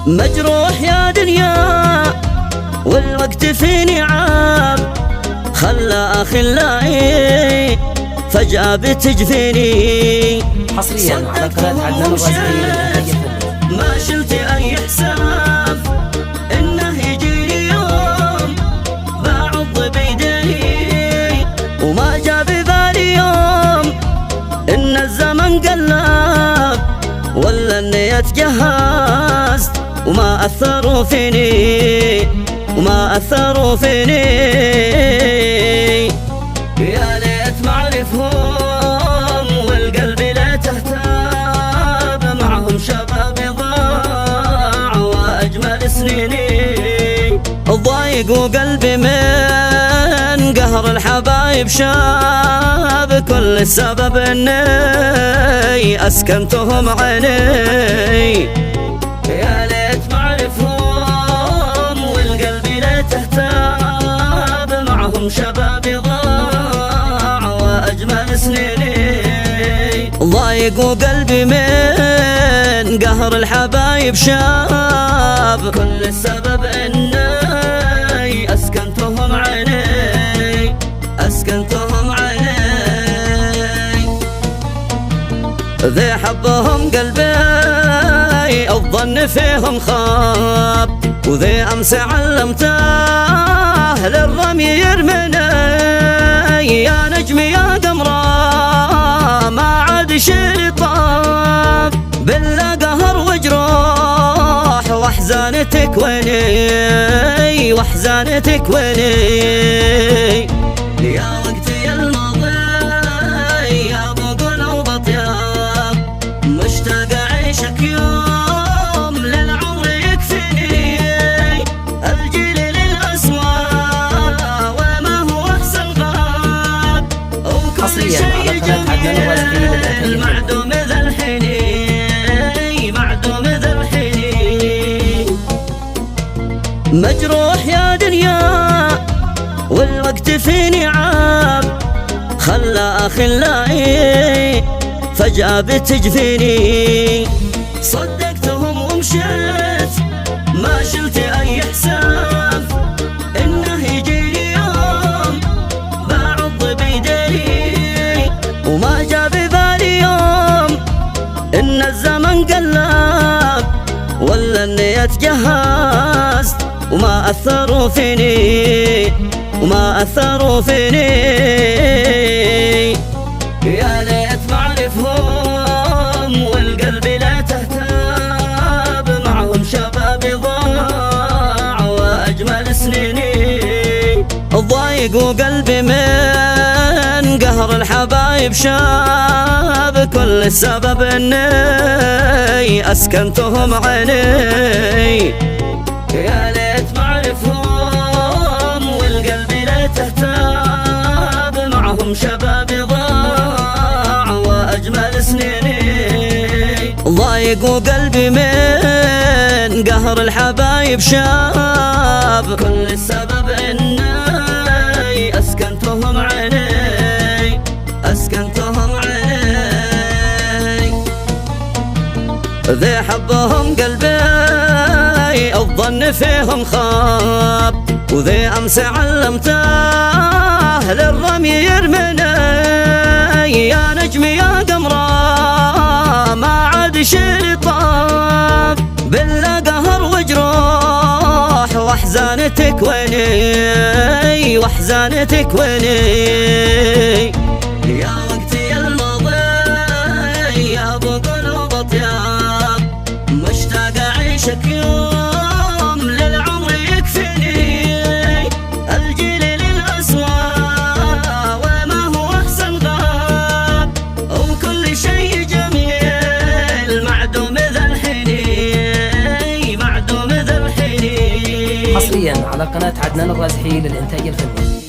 مجروح يا دنيا والوقت في نعام، خلى أخلائي فجأة بتجفيني. حصريا على قناة عدنان الرازقي. ما شلت أي حساب إنه يجيني يوم بعض بيدي، وما جاء ببالي يوم إن الزمن قلب ولا إني أتجهزت وما أثروا فيني، وما أثروا فيني. يا ليت معرفهم والقلب لا تهتاب، معهم شباب ضاع وأجمل سنيني. ضايقوا قلبي من قهر الحبايب شاب، كل السبب إني أسكنتهم عيني. يا ليت معرفهم والقلب لا تهتاب، معهم شباب ضاع وأجمل سنيني. ضايقوا قلبي من قهر الحبايب شاب، كل السبب إني أسكنتهم عيني، أسكنتهم عيني. ذي حبهم قلبي الظن فيهم خاب، وذي أمس علمته للرمي يرمني. يا نجمي يا قمرة ما عاد شي طاب، بالله قهر وجروح واحزانتك ويني، واحزانتك ويني. يا وقتي الماضي يا ابو قلوب اطياب، مشتاق اعيشك يوم للعمر يكفيني. الجيل للاسوى وما هو احسن غاب، وكل شيء جميل معدوم ذا الحنين، معدوم ذا الحنين. مجروح يا دنيا والوقت في نعام، خلى أخلائي فجأة بتجفيني. صدقتهم ومشيت ما شلت أي حساب إنه يجيني يوم بعض بيدي، وما جاء ببالي يوم إن الزمن قلب ولا إني أتجهزت وما أثروا فيني، وما أثروا فيني. يا ليت معرفهم والقلب لا تهتاب، معهم شباب ضاع وأجمل سنيني. ضايقوا قلبي من قهر الحبايب شاب، كل السبب إني أسكنتهم عيني. يا ليت معرفهم والقلب لا تهتاب، معهم شباب ضاع وأجمل سنيني. ضايقوا قلبي من قهر الحبايب شاب، كل السبب إني أسكنتهم عيني، أسكنتهم عيني. ذي حبهم قلبي الظن فيهم خاب، وذي أمس علمته للرمي يرمني. يا نجمي يا قمرة ما عاد شي طاب، بالله قهر وجروح واحزانتك ويني، واحزانتك ويني. يا وقتي الماضي يا ابو قلوب اطياب، مشتاق اعيشك يوم للعمر يكفيني. الجيل للاسوى وما هو احسن غاب، وكل شيء جميل معدوم ذا الحنين، معدوم ذا الحنين. حصريا على قناة عدنان الرازقي للإنتاج الفني.